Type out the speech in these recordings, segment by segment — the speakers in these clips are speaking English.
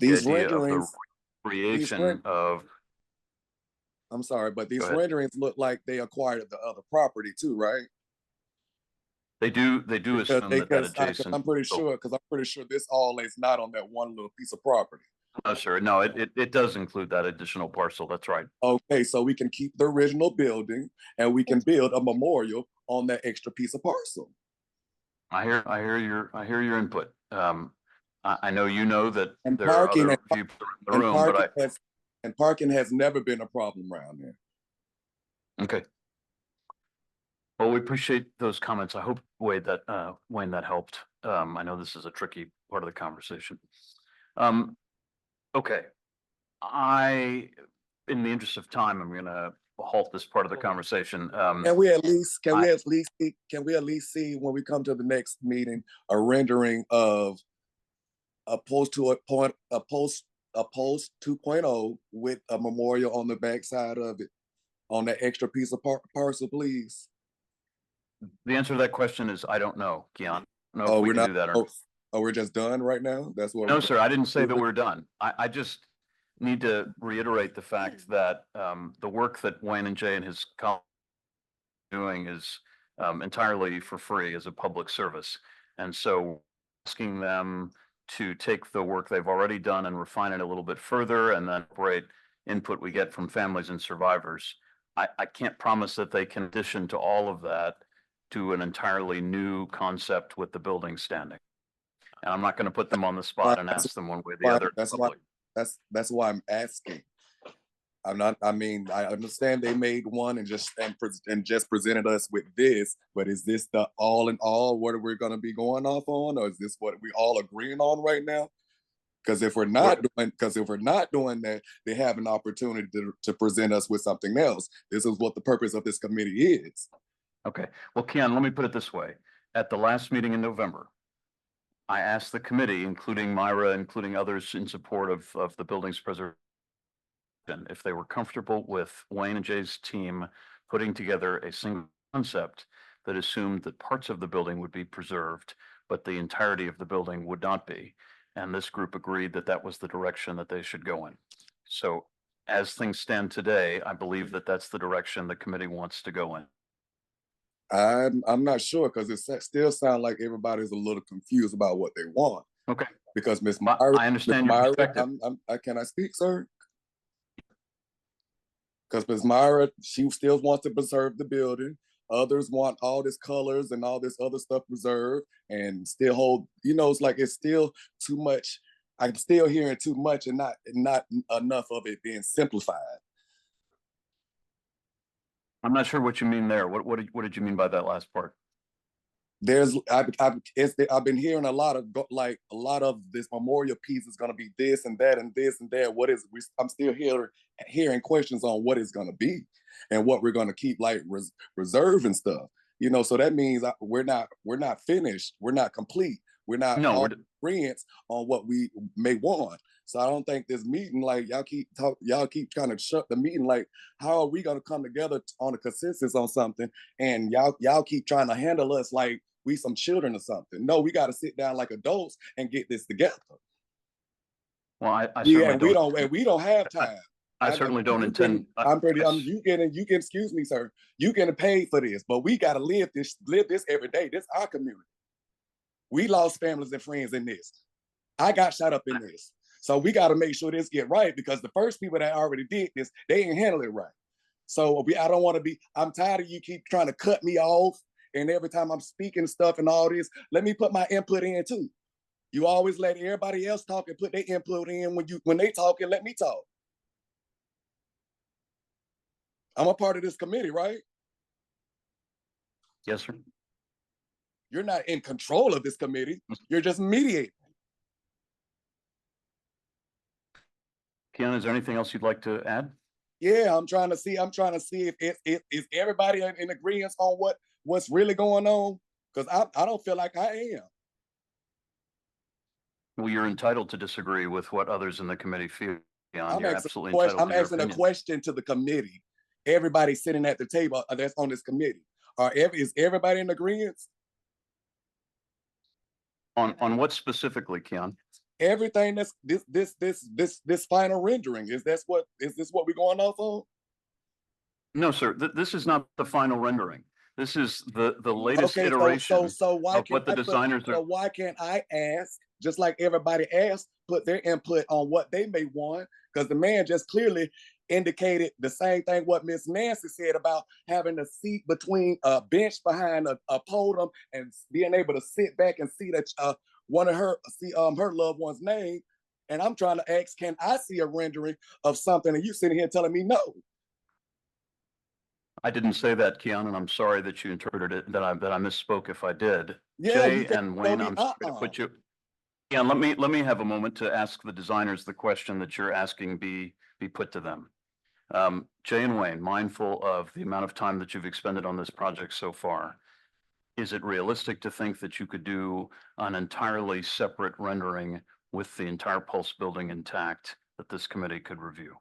the These idea of the renderings, creation of. I'm sorry, but Go these ahead. renderings look like they acquired the other property too, right? They do assume that adjacent. I'm pretty sure, this all is not on that one little piece of property. No, sir. No, it does include that additional parcel. That's right. Okay, so we can keep the original building and we can build a memorial on that extra piece of parcel. I hear your input. I know you know that And there are parking other people in the room, but parking has never been a problem around here. okay. Well, we appreciate those comments. I hope, Wayne, that helped. I know this is a tricky part of the conversation. Okay. In the interest of time, I'm going to halt this part of the conversation. Can we at least see when we come to the next meeting a rendering of a post 2.0 with a memorial on the backside of it on that extra piece of parcel, please? The answer to that question is I don't know, Keon. I don't know Oh, if we we're can not. do that or not. Oh, we're just done right now. That's what. No, sir. I didn't say that we're done. I just need to reiterate the fact that the work that Wayne and Jay and his colleagues are doing is entirely for free as a public service, and so asking them to take the work they've already done and refine it a little bit further, and then incorporate input we get from families and survivors. I can't promise that they can addition to all of that to an entirely new concept with the building standing. And I'm not going to put them on the spot and ask them one way or the other. That's why I'm asking. I understand they made one and just presented us with this, but is this the all in all what we're going to be going off on, or is this what we all agreeing on right now? Because if we're not doing that, they have an opportunity to present us with something else. This is what the purpose of this committee is. Okay. Well, Keon, let me put it this way. At the last meeting in November, I asked the committee, including Myra, including others in support of the building's preservation, if they were comfortable with Wayne and Jay's team putting together a single concept that assumed that parts of the building would be preserved, but the entirety of the building would not be. And this group agreed that that was the direction that they should go in. So as things stand today, I believe that that's the direction the committee wants to go in. I'm not sure, because it still sounds like everybody's a little confused about what they want. Okay. Because Ms. Myra, I understand your perspective. Can I speak, sir? Because Ms. Myra, she still wants to preserve the building. Others want all this colors and all this other stuff preserved and still hold, it's like it's still too much. I'm still hearing too much and not enough of it being simplified. I'm not sure what you mean there. What did you mean by that last part? I've been hearing a lot of this memorial piece is going to be this and that and this and that. I'm still hearing questions on what it's going to be and what we're going to keep reserve and stuff. So that means we're not finished. We're not complete. We're not agreeing on what we may want. So I don't think this meeting, y'all keep trying to shut the meeting. How are we going to come together on a consensus on something? And y'all keep trying to handle us like we some children or something. No, we got to sit down like adults and get this together. Well, we don't have time. I certainly don't intend. You can excuse me, sir. You getting paid for this, but we got to live this every day. This our community. We lost families and friends in this. I got shot up in this. So we got to make sure this get right, because the first people that already did this, they ain't handle it right. So I don't want to be, I'm tired of you keep trying to cut me off. And every time I'm speaking stuff and all this, let me put my input in too. You always let everybody else talk and put their input in when they talk, and let me talk. I'm a part of this committee, right? Yes, sir. You're not in control of this committee. You're just mediating. Keon, is there anything else you'd like to add? Yeah, I'm trying to see if everybody in agreement on what's really going on, because I don't feel like I am. Well, you're entitled to disagree with what others in the committee feel. I'm asking a question to the committee. Everybody sitting at the table that's on this committee. Is everybody in agreement? On what specifically, Keon? everything that's this final rendering. Is this what we're going off on? No, sir, this is not the final rendering. This is the latest Okay, iteration so why of can't what the designers so are. why can't I ask, just like everybody asked, put their input on what they may want? Because the man just clearly indicated the same thing what Miss Nancy said about having a seat between a bench behind a podium and being able to sit back and see that one of her her loved one's name. And I'm trying to ask, can I see a rendering of something? And you sitting here telling me no. I didn't say that, Keon, and I'm sorry that you interpreted it, that I misspoke if I did. Yeah, you Jay can't and tell Wayne, me I'm sorry to put you. Keon, let me have a moment to ask the designers the question that you're asking be put to them. Jay and Wayne, mindful of the amount of time that you've expended on this project so far, is it realistic to think that you could do an entirely separate rendering with the entire Pulse building intact that this committee could review?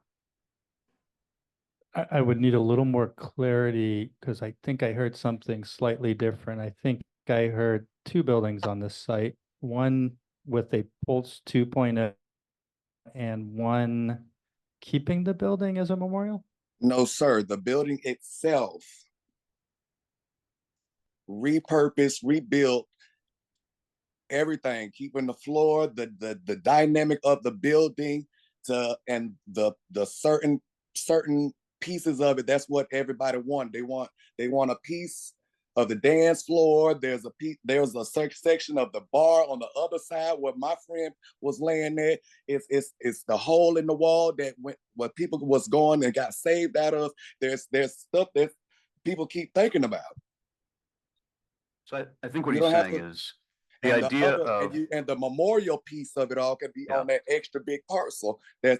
I would need a little more clarity because I think I heard something slightly different. I think I heard two buildings on this site, one with a Pulse 2.0 and one keeping the building as a memorial. No, sir. The building itself, repurposed, rebuilt, everything, keeping the floor, the dynamic of the building to and the certain pieces of it. That's what everybody want. They want a piece of the dance floor. There's a section of the bar on the other side where my friend was laying there. It's the hole in the wall that went where people was going and got saved out of. There's stuff that people keep thinking about. So I think what You he's don't have saying to, is the and the idea other of, and the memorial piece of it all can be yeah. on that extra big parcel that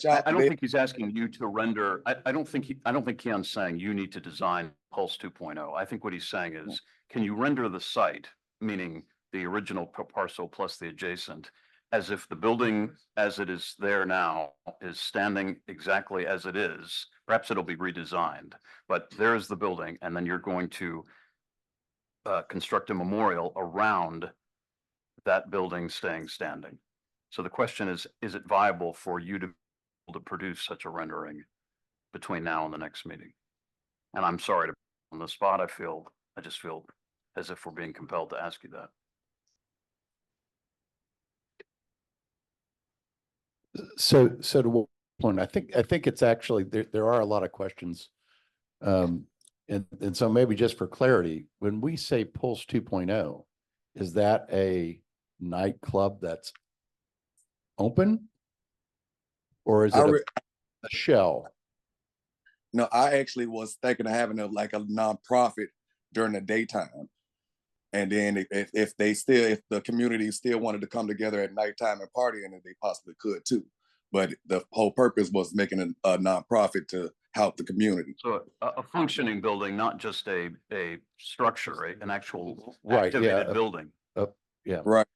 y'all. I don't think he's asking you to render, I don't think Keon's saying you need to design Pulse 2.0. I think what he's saying is, can you render the site, meaning the original parcel plus the adjacent, as if the building as it is there now is standing exactly as it is? Perhaps it'll be redesigned, but there is the building, and then you're going to construct a memorial around that building staying standing. So the question is it viable for you to produce such a rendering between now and the next meeting? And I'm sorry to on the spot. I just feel as if we're being compelled to ask you that. So to what point, I think it's actually there are a lot of questions. And so maybe just for clarity, when we say Pulse 2.0, is that a nightclub that's open? Or is it a shell? No, I actually was thinking of having a nonprofit during the daytime. And then if the community still wanted to come together at nighttime and party, and they possibly could too. But the whole purpose was making a nonprofit to help the community. So a functioning building, not just a structure, an actual Right, activated building. Yeah. Right.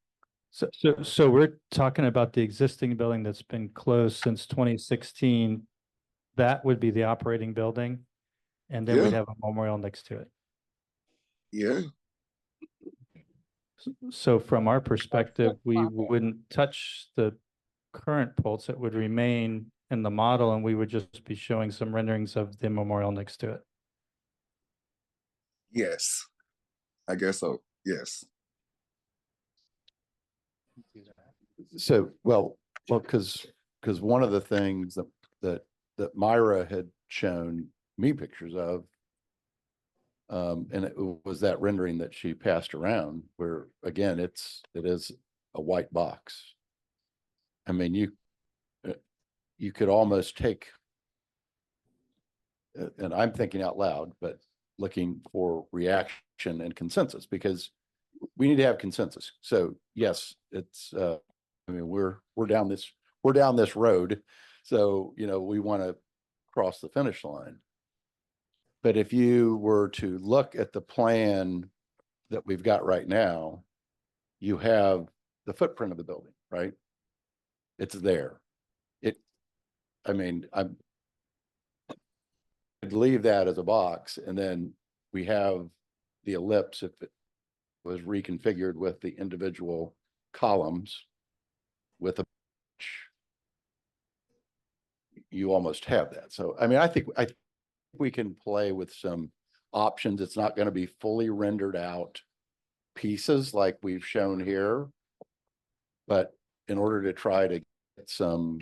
So we're talking about the existing building that's been closed since 2016. That would be the operating building, and then we'd Yeah. have a memorial next to it. Yeah. So from our perspective, we wouldn't touch the current Pulse. It would remain in the model, and we would just be showing some renderings of the memorial next to it. Yes. I guess so. Yes. So, well, because one of the things that Myra had shown me pictures of, and it was that rendering that she passed around, where again, it is a white box. I mean, you could almost take, and I'm thinking out loud, but looking for reaction and consensus, because we need to have consensus. So yes, it's I mean, we're down this road, so we want to cross the finish line. But if you were to look at the plan that we've got right now, you have the footprint of the building, right? It's there. I mean, I'd leave that as a box, and then we have the ellipse if it was reconfigured with the individual columns. with a you almost have that. So, I mean, I think we can play with some options. It's not going to be fully rendered out pieces like we've shown here. But in order to try to get some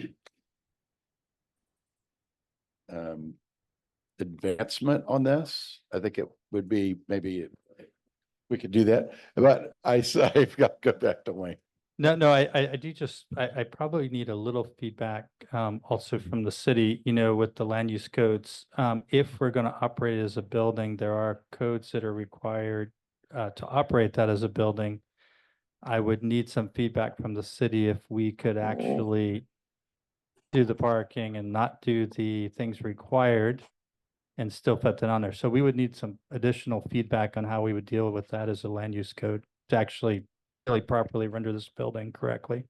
advancement on this, I think it would be maybe we could do that. But I've got to go back to Wayne. No, I do just, I probably need a little feedback, also from the city, you know, with the land use codes. If we're gonna operate as a building, there are codes that are required, to operate that as a building. I would need some feedback from the city if we could actually do the parking and not do the things required and still put that on there. So we would need some additional feedback on how we would deal with that as a land use code to actually really properly render this building correctly.